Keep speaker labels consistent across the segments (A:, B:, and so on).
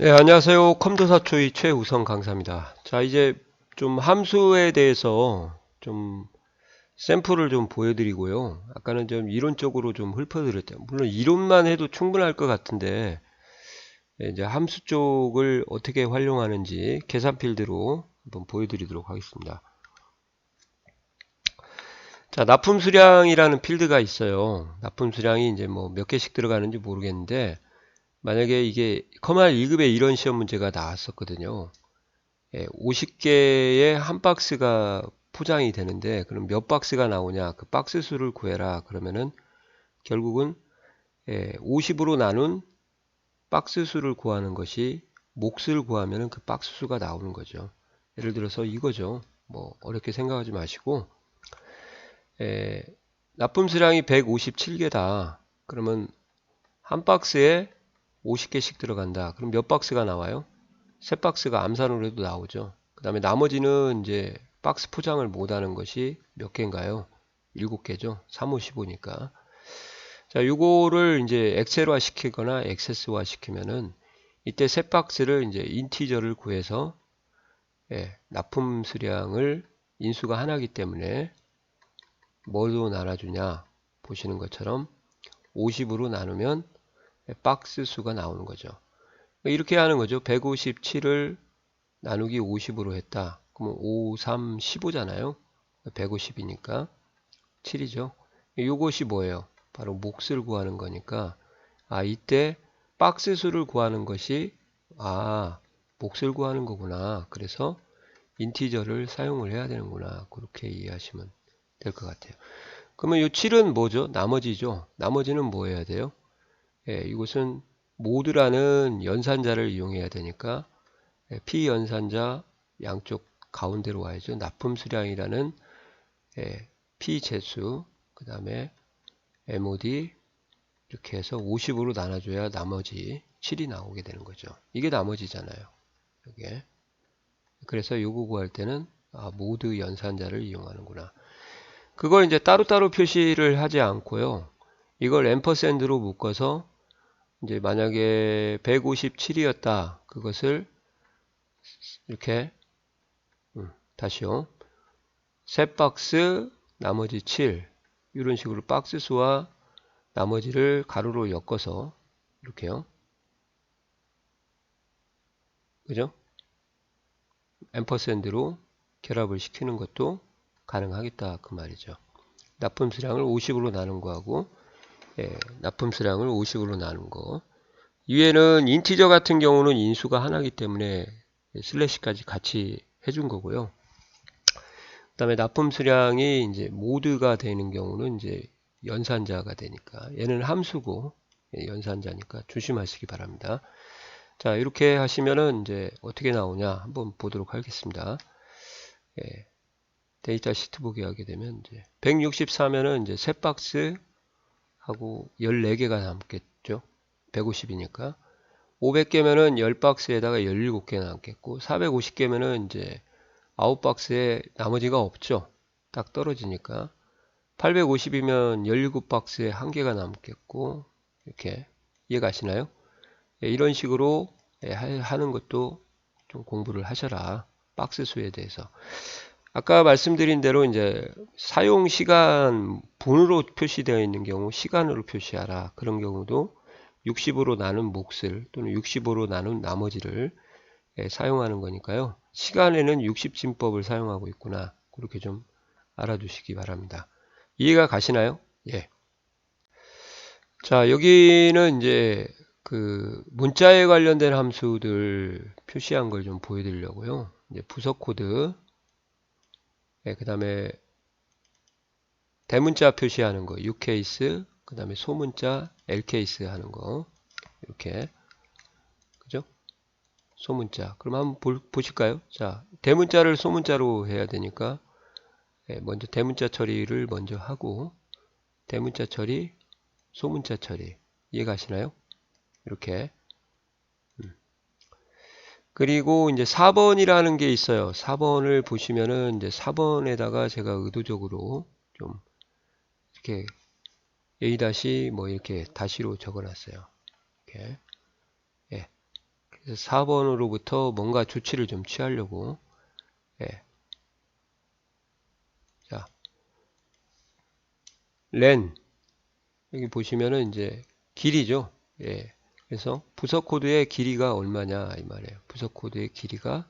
A: 네, 안녕하세요. 컴퓨터사초의 최우성 강사입니다. 자, 이제 좀 함수에 대해서 좀 샘플을 좀 보여드리고요. 아까는 좀 이론적으로 좀 훑어드렸죠. 물론 이론만 해도 충분할 것 같은데, 이제 함수 쪽을 어떻게 활용하는지 계산 필드로 한번 보여드리도록 하겠습니다. 자, 납품 수량이라는 필드가 있어요. 납품 수량이 이제 뭐 몇 개씩 들어가는지 모르겠는데, 만약에 이게 컴활 1급에 이런 시험 문제가 나왔었거든요. 50개의 한 박스가 포장이 되는데 그럼 몇 박스가 나오냐, 그 박스 수를 구해라. 그러면은 결국은 50으로 나눈 박스 수를 구하는 것이, 몫을 구하면은 그 박스 수가 나오는 거죠. 예를 들어서 이거죠. 뭐 어렵게 생각하지 마시고, 에, 납품 수량이 157개다. 그러면 한 박스에 50개씩 들어간다. 그럼 몇 박스가 나와요? 세 박스가 암산으로 해도 나오죠. 그 다음에 나머지는 이제 박스 포장을 못하는 것이 몇 개인가요? 7개죠. 3, 5, 15니까. 자, 요거를 이제 엑셀화 시키거나 액세스화 시키면은 이때 세 박스를 이제 인티저를 구해서, 납품 수량을 인수가 하나이기 때문에 뭐로 나눠주냐, 보시는 것처럼 50으로 나누면 박스 수가 나오는 거죠. 이렇게 하는 거죠. 157을 나누기 50으로 했다. 그러면 5, 3, 15잖아요. 150이니까 7이죠. 이것이 뭐예요? 바로 몫을 구하는 거니까, 이때 박스 수를 구하는 것이, 몫을 구하는 거구나. 그래서 인티저를 사용을 해야 되는구나. 그렇게 이해하시면 될 것 같아요. 그러면 이 7은 뭐죠? 나머지죠. 나머지는 뭐 해야 돼요? 이것은 모드라는 연산자를 이용해야 되니까, P연산자 양쪽 가운데로 와야죠. 납품 수량이라는 P재수, 그 다음에 MOD 이렇게 해서 50으로 나눠줘야 나머지 7이 나오게 되는 거죠. 이게 나머지잖아요. 이게. 그래서 요거 구할 때는 모드 연산자를 이용하는구나. 그걸 이제 따로따로 표시를 하지 않고요. 이걸 앰퍼샌드로 묶어서 이제 만약에 157이었다. 그것을 이렇게 다시요. 세 박스 나머지 7 이런 식으로 박스 수와 나머지를 가로로 엮어서 이렇게요. 그죠? 앰퍼샌드로 결합을 시키는 것도 가능하겠다 그 말이죠. 납품 수량을 50으로 나눈 거하고, 납품 수량을 50으로 나눈 거. 위에는 인티저 같은 경우는 인수가 하나이기 때문에 슬래시까지 같이 해준 거고요. 그 다음에 납품 수량이 이제 모드가 되는 경우는 이제 연산자가 되니까, 얘는 함수고 연산자니까 조심하시기 바랍니다. 자, 이렇게 하시면은 이제 어떻게 나오냐 한번 보도록 하겠습니다. 데이터 시트 보기 하게 되면 이제 164면은 이제 세 박스 하고 14개가 남겠죠. 150이니까. 500개면은 10박스에다가 17개 남겠고, 450개면은 이제 9박스에 나머지가 없죠. 딱 떨어지니까. 850이면 17박스에 1개가 남겠고, 이렇게 이해가시나요? 이런 식으로 하는 것도 좀 공부를 하셔라. 박스 수에 대해서. 아까 말씀드린 대로 이제 사용 시간 분으로 표시되어 있는 경우 시간으로 표시하라. 그런 경우도 60으로 나눈 몫을 또는 65로 나눈 나머지를 사용하는 거니까요. 시간에는 60진법을 사용하고 있구나. 그렇게 좀 알아두시기 바랍니다. 이해가 가시나요? 예. 자, 여기는 이제 그 문자에 관련된 함수들 표시한 걸 좀 보여드리려고요. 이제 부석 코드, 그 다음에 대문자 표시하는 거, U케이스, 그 다음에 소문자, L케이스 하는 거, 이렇게, 그죠? 소문자. 그럼 한번 보실까요? 자, 대문자를 소문자로 해야 되니까, 먼저 대문자 처리를 먼저 하고, 대문자 처리, 소문자 처리. 이해가시나요? 이렇게. 그리고 이제 4번이라는 게 있어요. 4번을 보시면은 이제 4번에다가 제가 의도적으로 좀 이렇게 A 다시 뭐 이렇게 다시로 적어 놨어요. 이렇게. 예. 그래서 4번으로부터 뭔가 조치를 좀 취하려고. 예. 자, len 여기 보시면은 이제 길이죠. 예. 그래서 부서 코드의 길이가 얼마냐 이 말이에요. 부서 코드의 길이가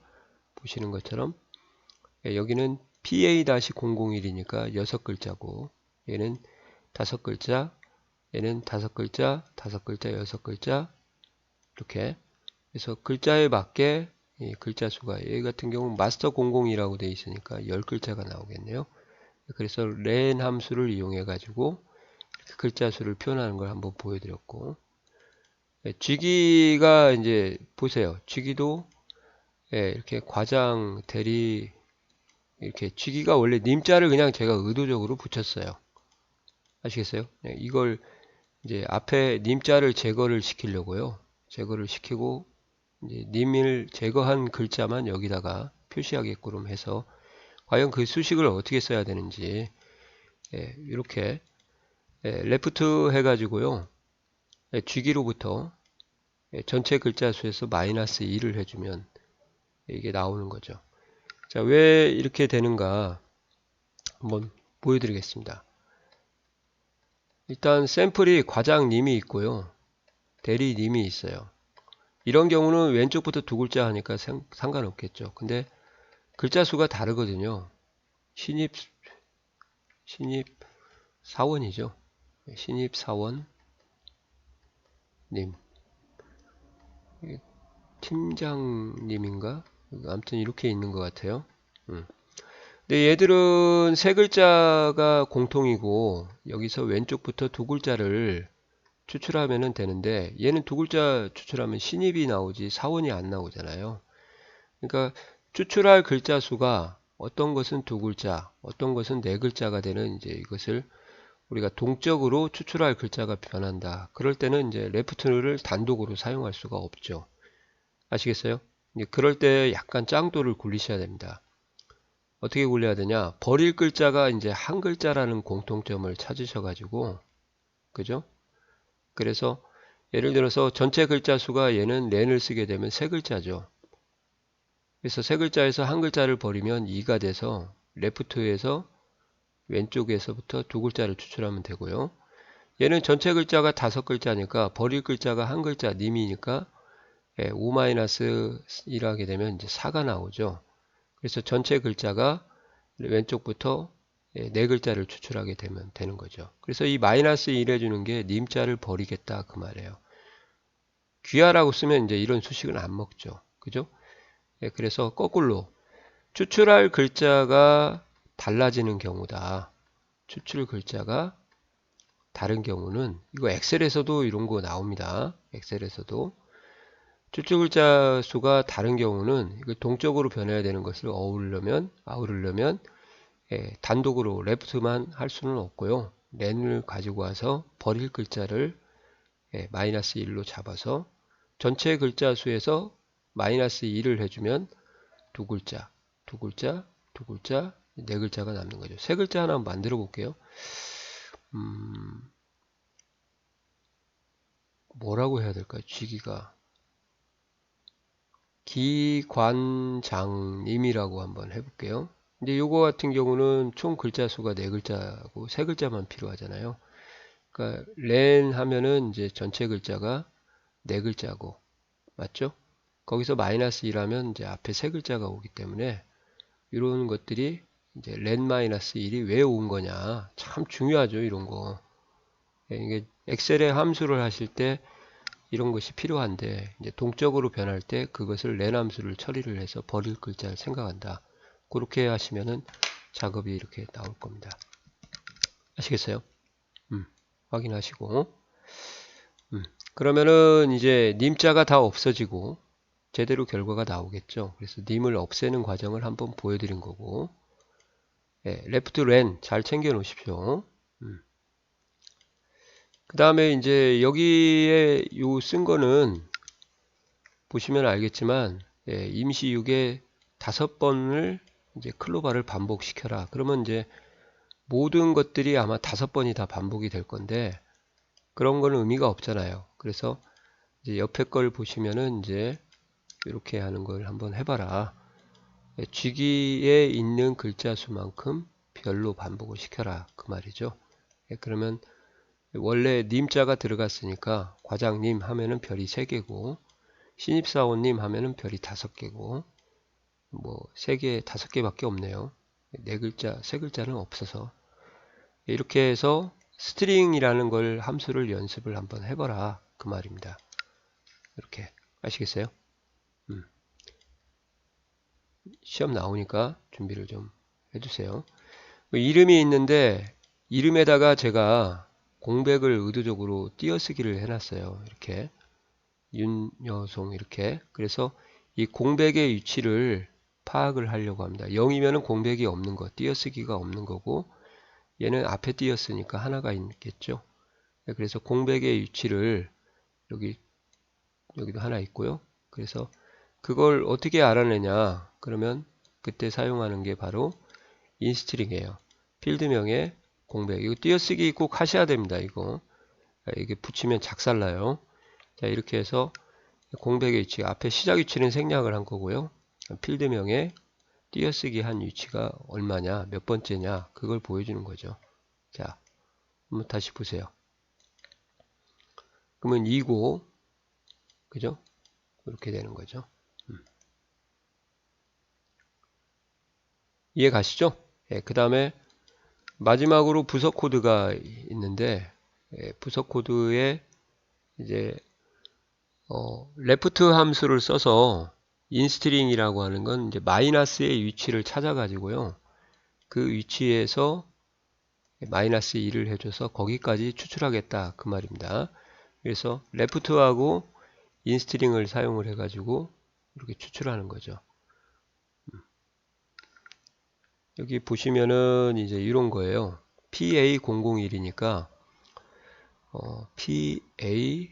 A: 보시는 것처럼 예, 여기는 PA-001이니까 6글자고 얘는 5글자, 얘는 5글자, 5글자, 6글자 이렇게. 그래서 글자에 맞게 이 글자 수가 얘 같은 경우는 마스터 00이라고 되어 있으니까 10글자가 나오겠네요. 그래서 len 함수를 이용해 가지고 글자 수를 표현하는 걸 한번 보여드렸고, 쥐기가 이제 보세요. 쥐기도 이렇게 과장 대리 이렇게 쥐기가 원래 님자를 그냥 제가 의도적으로 붙였어요. 아시겠어요? 이걸 이제 앞에 님자를 제거를 시키려고요. 제거를 시키고 이제 님을 제거한 글자만 여기다가 표시하게끔 해서 과연 그 수식을 어떻게 써야 되는지 이렇게 레프트 해가지고요. 쥐기로부터 전체 글자 수에서 마이너스 2를 해주면 이게 나오는 거죠. 자, 왜 이렇게 되는가 한번 보여드리겠습니다. 일단 샘플이 과장님이 있고요. 대리님이 있어요. 이런 경우는 왼쪽부터 두 글자 하니까 상관없겠죠. 근데 글자 수가 다르거든요. 신입 사원이죠. 신입 사원님 팀장님인가? 아무튼 이렇게 있는 것 같아요. 근데 얘들은 세 글자가 공통이고 여기서 왼쪽부터 두 글자를 추출하면 되는데 얘는 두 글자 추출하면 신입이 나오지 사원이 안 나오잖아요. 그러니까 추출할 글자 수가 어떤 것은 두 글자, 어떤 것은 네 글자가 되는 이제 이것을 우리가 동적으로 추출할 글자가 변한다. 그럴 때는 이제 레프트를 단독으로 사용할 수가 없죠. 아시겠어요? 그럴 때 약간 짱돌을 굴리셔야 됩니다. 어떻게 굴려야 되냐? 버릴 글자가 이제 한 글자라는 공통점을 찾으셔가지고, 그죠? 그래서 예를 들어서 전체 글자 수가 얘는 렌을 쓰게 되면 세 글자죠. 그래서 세 글자에서 한 글자를 버리면 2가 돼서 레프트에서 왼쪽에서부터 두 글자를 추출하면 되고요. 얘는 전체 글자가 5글자니까 버릴 글자가 한 글자 님이니까 5-1 하게 되면 이제 4가 나오죠. 그래서 전체 글자가 왼쪽부터 네 글자를 추출하게 되면 되는 거죠. 그래서 이 마이너스 1 해주는 게 님자를 버리겠다 그 말이에요. 귀하라고 쓰면 이제 이런 수식은 안 먹죠. 그죠? 그래서 거꾸로 추출할 글자가 달라지는 경우다. 추출 글자가 다른 경우는 이거 엑셀에서도 이런 거 나옵니다. 엑셀에서도 추출 글자 수가 다른 경우는 이거 동적으로 변해야 되는 것을 아우르려면 단독으로 레프트만 할 수는 없고요. 렌을 가지고 와서 버릴 글자를 마이너스 1로 잡아서 전체 글자 수에서 마이너스 2를 해주면 두 글자, 두 글자, 두 글자, 네 글자가 남는 거죠. 세 글자 하나 만들어 볼게요. 뭐라고 해야 될까요? 쥐기가 기관장님이라고 한번 해볼게요. 근데 요거 같은 경우는 총 글자 수가 네 글자고 세 글자만 필요하잖아요. 그러니까 렌 하면은 이제 전체 글자가 네 글자고 맞죠? 거기서 마이너스 1하면 이제 앞에 세 글자가 오기 때문에 이런 것들이 이제 렌 마이너스 1이 왜 온 거냐 참 중요하죠. 이런 거 이게 엑셀에 함수를 하실 때 이런 것이 필요한데 이제 동적으로 변할 때 그것을 렌 함수를 처리를 해서 버릴 글자를 생각한다. 그렇게 하시면은 작업이 이렇게 나올 겁니다. 아시겠어요? 확인하시고 그러면은 이제 님자가 다 없어지고 제대로 결과가 나오겠죠. 그래서 님을 없애는 과정을 한번 보여드린 거고 레프트 렌 잘 챙겨 놓으십시오. 그 다음에 이제 여기에 요 쓴 거는 보시면 알겠지만 임시 6에 5번을 이제 클로바를 반복시켜라. 그러면 이제 모든 것들이 아마 5번이 다 반복이 될 건데 그런 거는 의미가 없잖아요. 그래서 이제 옆에 걸 보시면은 이제 이렇게 하는 걸 한번 해봐라. 쥐기에 있는 글자 수만큼 별로 반복을 시켜라 그 말이죠. 그러면 원래 님자가 들어갔으니까 과장님 하면은 별이 3개고 신입사원님 하면은 별이 5개고 뭐 3개, 5개밖에 없네요. 4글자, 3글자는 없어서 이렇게 해서 스트링이라는 걸 함수를 연습을 한번 해봐라 그 말입니다. 이렇게 아시겠어요? 시험 나오니까 준비를 좀 해주세요. 이름이 있는데 이름에다가 제가 공백을 의도적으로 띄어쓰기를 해놨어요. 이렇게 윤여송 이렇게. 그래서 이 공백의 위치를 파악을 하려고 합니다. 0이면 공백이 없는 거, 띄어쓰기가 없는 거고 얘는 앞에 띄었으니까 하나가 있겠죠. 그래서 공백의 위치를 여기도 하나 있고요. 그래서 그걸 어떻게 알아내냐 그러면 그때 사용하는 게 바로 인스트링이에요. 필드명에 공백. 이거 띄어쓰기 꼭 하셔야 됩니다. 이게 붙이면 작살나요. 자, 이렇게 해서 공백의 위치, 앞에 시작 위치는 생략을 한 거고요. 필드명에 띄어쓰기 한 위치가 얼마냐, 몇 번째냐, 그걸 보여주는 거죠. 자, 한번 다시 보세요. 그러면 2고, 그죠? 이렇게 되는 거죠. 이해 가시죠? 예, 그 다음에 마지막으로 부서 코드가 있는데, 부서 코드에 이제 레프트 함수를 써서 인스트링이라고 하는 건 이제 마이너스의 위치를 찾아 가지고요. 그 위치에서 마이너스 2를 해줘서 거기까지 추출하겠다 그 말입니다. 그래서 레프트하고 인스트링을 사용을 해 가지고 이렇게 추출하는 거죠. 여기 보시면은 이제 이런 거예요. PA001이니까 PA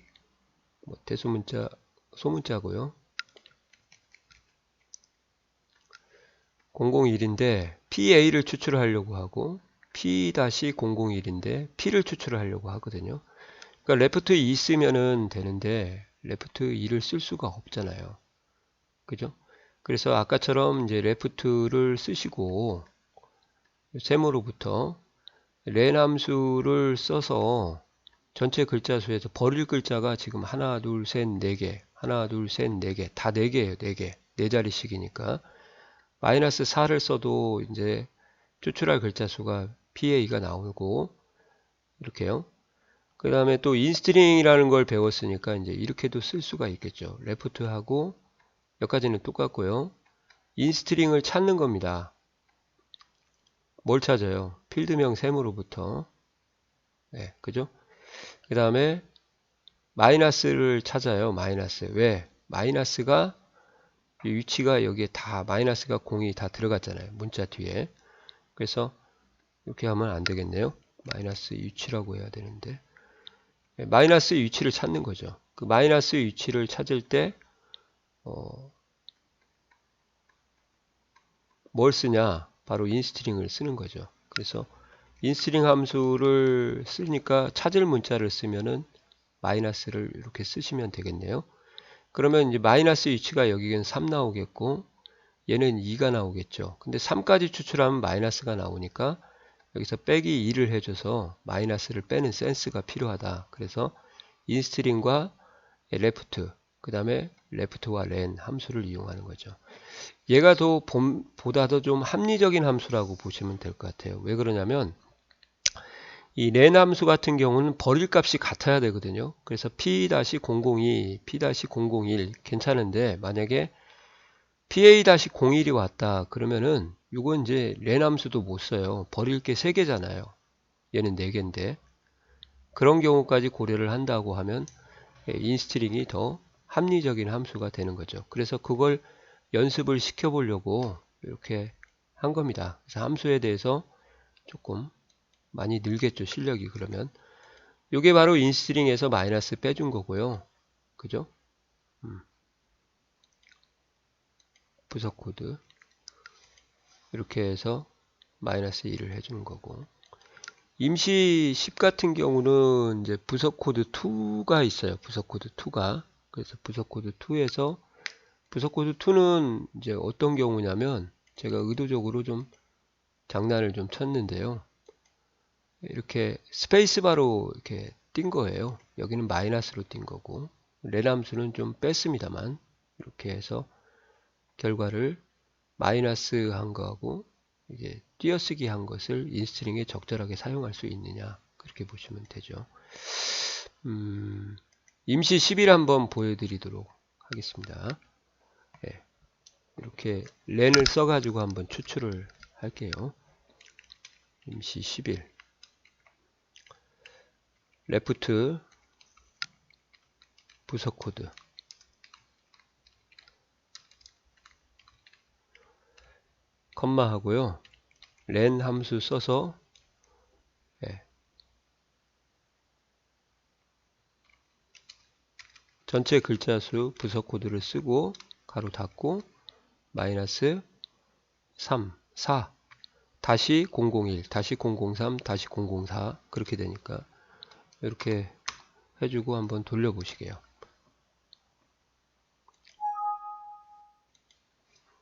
A: 뭐 대소문자 소문자고요. 001인데 PA를 추출하려고 하고 P-001인데 P를 추출하려고 하거든요. 그러니까 레프트 2 쓰면은 되는데 레프트 2를 쓸 수가 없잖아요. 그죠? 그래서 아까처럼 이제 레프트를 쓰시고 세모로부터 len 함수를 써서 전체 글자 수에서 버릴 글자가 지금 하나, 둘, 셋, 4개, 하나, 둘, 셋, 4개, 다 4개예요. 4개. 4자리씩이니까 마이너스 4를 써도 이제 추출할 글자 수가 PA가 나오고 이렇게요. 그 다음에 또 인스트링이라는 걸 배웠으니까 이제 이렇게도 쓸 수가 있겠죠. 레프트하고 여기까지는 똑같고요. 인스트링을 찾는 겁니다. 뭘 찾아요? 필드명 셈으로부터. 네, 그죠? 그 다음에 마이너스를 찾아요. 마이너스. 왜? 마이너스가 위치가 여기에 다 마이너스가 공이 다 들어갔잖아요. 문자 뒤에. 그래서 이렇게 하면 안 되겠네요. 마이너스 위치라고 해야 되는데 마이너스 위치를 찾는 거죠. 그 마이너스 위치를 찾을 때 뭘 쓰냐? 바로 인스트링을 쓰는 거죠. 그래서 인스트링 함수를 쓰니까 찾을 문자를 쓰면은 마이너스를 이렇게 쓰시면 되겠네요. 그러면 이제 마이너스 위치가 여기는 3 나오겠고 얘는 2가 나오겠죠. 근데 3까지 추출하면 마이너스가 나오니까 여기서 빼기 2를 해줘서 마이너스를 빼는 센스가 필요하다. 그래서 인스트링과 레프트, 그 다음에 레프트와 len 함수를 이용하는 거죠. 얘가 보다 더 좀 합리적인 함수라고 보시면 될 것 같아요. 왜 그러냐면 이 len 함수 같은 경우는 버릴 값이 같아야 되거든요. 그래서 P-002, P-001 괜찮은데 만약에 PA-01이 왔다 그러면은 이건 이제 len 함수도 못 써요. 버릴 게 3개잖아요. 얘는 4개인데 그런 경우까지 고려를 한다고 하면 인스트링이 더 합리적인 함수가 되는 거죠. 그래서 그걸 연습을 시켜 보려고 이렇게 한 겁니다. 그래서 함수에 대해서 조금 많이 늘겠죠. 실력이. 그러면 이게 바로 인스트링에서 마이너스 빼준 거고요. 그죠? 부석 코드 이렇게 해서 마이너스 2를 해주는 거고 임시 10 같은 경우는 이제 부석 코드 2가 있어요. 부석 코드 2가. 그래서 부석 코드 2에서 부서 코드 2는 이제 어떤 경우냐면 제가 의도적으로 좀 장난을 좀 쳤는데요. 이렇게 스페이스바로 이렇게 띈 거예요. 여기는 마이너스로 띈 거고 len 함수는 좀 뺐습니다만 이렇게 해서 결과를 마이너스 한 거하고 이제 띄어쓰기 한 것을 인스트링에 적절하게 사용할 수 있느냐 그렇게 보시면 되죠. 임시 10일 한번 보여드리도록 하겠습니다. 예, 이렇게 렌을 써가지고 한번 추출을 할게요. 임시 10일 레프트 부서 코드 컴마 하고요. len 함수 써서 전체 글자 수 부서 코드를 쓰고 가로 닫고 마이너스 3, 4 다시 001, 다시 003, 다시 004 그렇게 되니까 이렇게 해주고 한번 돌려보시게요.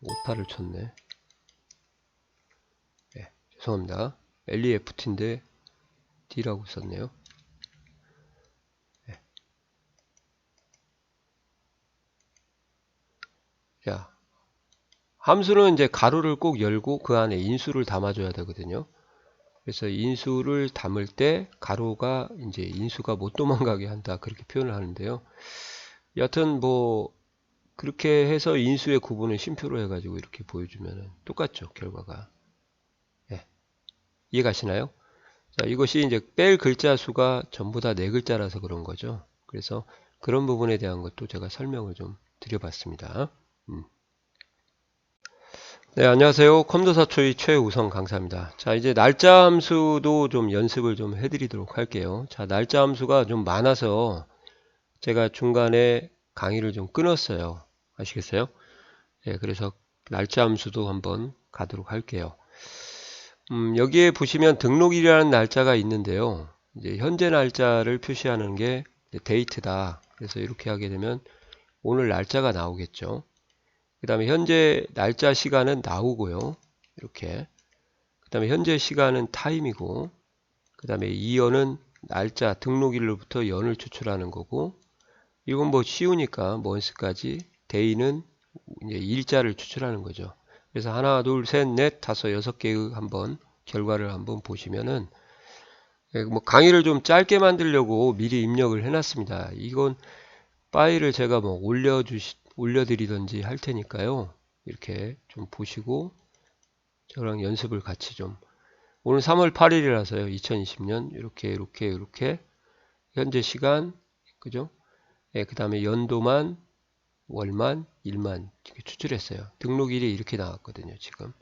A: 오타를 쳤네. 네, 죄송합니다. LEFT인데 D라고 썼네요. 네. 자, 함수는 이제 가로를 꼭 열고 그 안에 인수를 담아줘야 되거든요. 그래서 인수를 담을 때 가로가 이제 인수가 못 도망가게 한다 그렇게 표현을 하는데요. 여튼 뭐 그렇게 해서 인수의 구분을 쉼표로 해가지고 이렇게 보여주면 똑같죠 결과가. 네. 이해가시나요? 자, 이것이 이제 뺄 글자 수가 전부 다 4글자라서 그런 거죠. 그래서 그런 부분에 대한 것도 제가 설명을 좀 드려봤습니다. 네, 안녕하세요. 컴퓨터사초의 최우성 강사입니다. 자, 이제 날짜 함수도 좀 연습을 좀 해드리도록 할게요. 자, 날짜 함수가 좀 많아서 제가 중간에 강의를 좀 끊었어요. 아시겠어요? 예, 그래서 날짜 함수도 한번 가도록 할게요. 여기에 보시면 등록일이라는 날짜가 있는데요. 이제 현재 날짜를 표시하는 게 데이트다. 그래서 이렇게 하게 되면 오늘 날짜가 나오겠죠. 그 다음에 현재 날짜 시간은 나오고요. 이렇게. 그 다음에 현재 시간은 타임이고, 그 다음에 이연은 날짜 등록일로부터 연을 추출하는 거고, 이건 뭐 쉬우니까 month까지, day는 이제 일자를 추출하는 거죠. 그래서 하나, 둘, 셋, 넷, 다섯, 6개의 한번 결과를 한번 보시면은 뭐 강의를 좀 짧게 만들려고 미리 입력을 해놨습니다. 이건 파일을 제가 뭐 올려드리든지 할 테니까요. 이렇게 좀 보시고 저랑 연습을 같이 좀. 오늘 3월 8일이라서요. 2020년 이렇게 현재 시간 그죠? 예, 그 다음에 연도만 월만 일만 이렇게 추출했어요. 등록일이 이렇게 나왔거든요. 지금.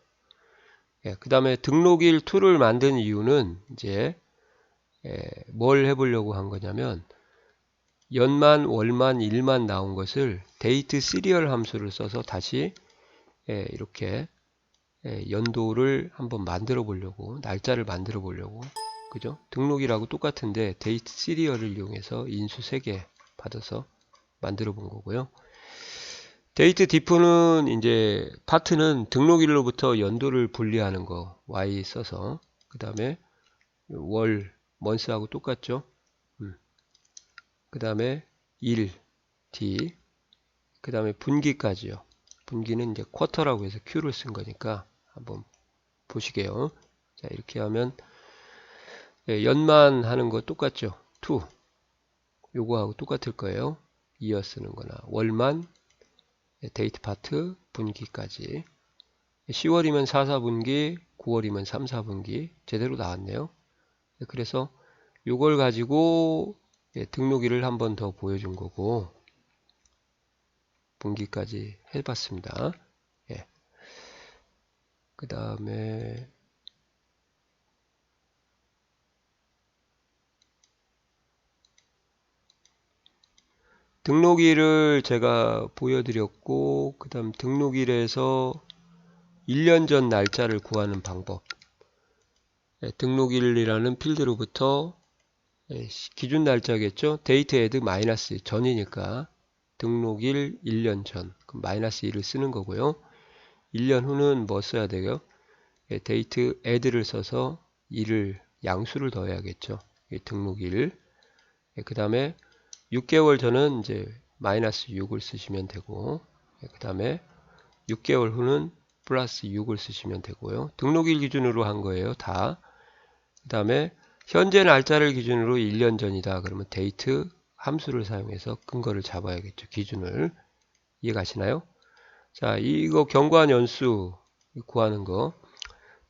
A: 예, 그 다음에 등록일 2를 만든 이유는 이제 뭘 해보려고 한 거냐면 연만, 월만, 일만 나온 것을 데이트 시리얼 함수를 써서 다시 이렇게 연도를 한번 만들어 보려고 날짜를 만들어 보려고 그죠? 등록이라고 똑같은데 데이트 시리얼을 이용해서 인수 3개 받아서 만들어 본 거고요. 데이트 디프는 이제 파트는 등록일로부터 연도를 분리하는 거 Y 써서 그 다음에 월, 먼스하고 똑같죠? 그 다음에 일, D, 그 다음에 분기까지요. 분기는 이제 쿼터라고 해서 Q를 쓴 거니까 한번 보시게요. 자, 이렇게 하면 연만 하는 거 똑같죠? 2. 요거하고 똑같을 거예요. 이어 쓰는 거나 월만 데이트 파트 분기까지 10월이면 4, 4분기 9월이면 3, 4분기 제대로 나왔네요. 그래서 요걸 가지고 등록일을 한 번 더 보여준 거고 분기까지 해봤습니다. 예. 그 다음에 등록일을 제가 보여드렸고 그 다음 등록일에서 1년 전 날짜를 구하는 방법 등록일이라는 필드로부터 기준 날짜겠죠. 데이트 헤드 마이너스 전이니까 등록일 1년 전, 그럼 마이너스 1을 쓰는 거고요. 1년 후는 뭐 써야 돼요? 데이트 add를 써서 1을 양수를 더해야겠죠. 등록일. 그 다음에 6개월 전은 이제 마이너스 6을 쓰시면 되고, 그 다음에 6개월 후는 플러스 6을 쓰시면 되고요. 등록일 기준으로 한 거예요, 다. 그 다음에 현재 날짜를 기준으로 1년 전이다. 그러면 데이트 함수를 사용해서 근거를 잡아야겠죠, 기준을. 이해가시나요? 자, 이거 경과한 연수 구하는 거.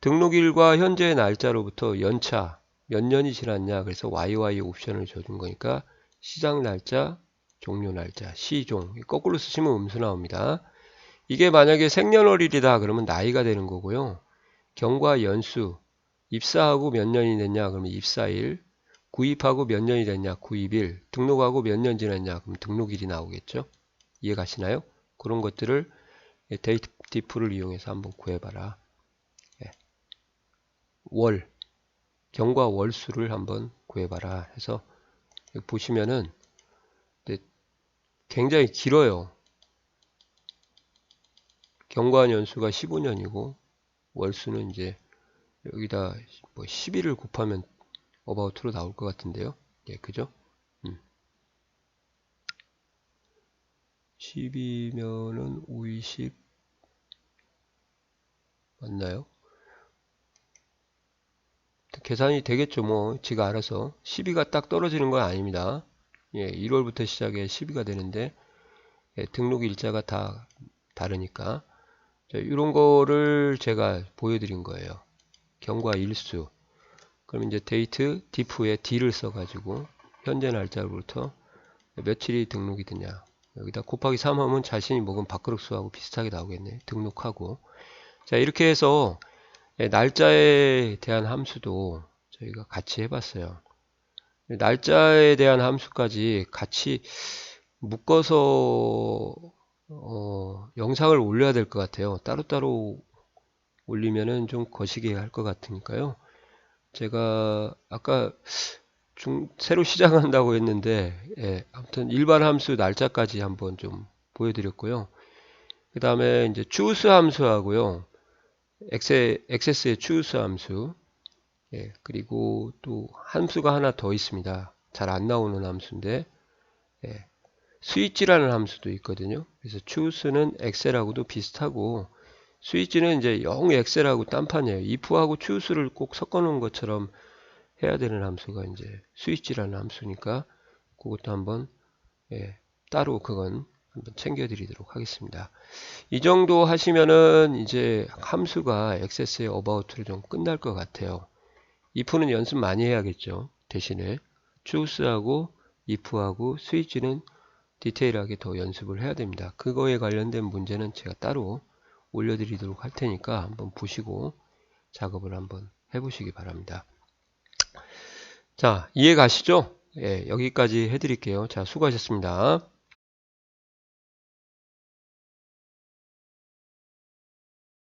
A: 등록일과 현재 날짜로부터 연차 몇 년이 지났냐. 그래서 YY 옵션을 줘준 거니까 시작 날짜, 종료 날짜, 시종. 거꾸로 쓰시면 음수 나옵니다. 이게 만약에 생년월일이다 그러면 나이가 되는 거고요. 경과 연수, 입사하고 몇 년이 됐냐 그러면 입사일, 구입하고 몇 년이 됐냐 구입일, 등록하고 몇 년 지났냐 그럼 등록일이 나오겠죠. 이해가시나요? 그런 것들을 데이트 디프를 이용해서 한번 구해봐라. 월, 경과 월수를 한번 구해봐라 해서 여기 보시면은 굉장히 길어요. 경과한 연수가 15년이고 월수는 이제 여기다 뭐 12를 곱하면 어바웃으로 나올 것 같은데요. 예, 그죠? 10이면은 5, 20 맞나요? 계산이 되겠죠. 뭐 지가 알아서 12가 딱 떨어지는 건 아닙니다. 예, 1월부터 시작해 12가 되는데 예, 등록 일자가 다 다르니까 자, 이런 거를 제가 보여드린 거예요. 경과 일수. 그럼 이제 데이트 diff에 d를 써가지고 현재 날짜로부터 며칠이 등록이 되냐. 여기다 곱하기 3 하면 자신이 먹은 밥그릇수하고 비슷하게 나오겠네. 등록하고. 자, 이렇게 해서 날짜에 대한 함수도 저희가 같이 해봤어요. 날짜에 대한 함수까지 같이 묶어서 영상을 올려야 될 것 같아요. 따로따로 올리면은 좀 거시기 할 것 같으니까요. 제가 아까 새로 시작한다고 했는데 예, 아무튼 일반 함수 날짜까지 한번 좀 보여드렸고요. 그 다음에 이제 choose 함수하고요. 액세스의 choose 함수 예, 그리고 또 함수가 하나 더 있습니다. 잘 안 나오는 함수인데 예, 스위치라는 함수도 있거든요. 그래서 choose는 엑셀하고도 비슷하고 스위치는 이제 영 엑셀하고 딴판이에요. if하고 choose를 꼭 섞어 놓은 것처럼 해야 되는 함수가 이제 스위치라는 함수니까 그것도 한번 예, 따로 그건 한번 챙겨 드리도록 하겠습니다. 이 정도 하시면은 이제 함수가 액세스의 어바웃으로 좀 끝날 것 같아요. if는 연습 많이 해야겠죠. 대신에 choose하고 if하고 스위치는 디테일하게 더 연습을 해야 됩니다. 그거에 관련된 문제는 제가 따로 올려드리도록 할 테니까 한번 보시고 작업을 한번 해보시기 바랍니다. 자, 이해 가시죠? 예, 여기까지 해드릴게요. 자, 수고하셨습니다.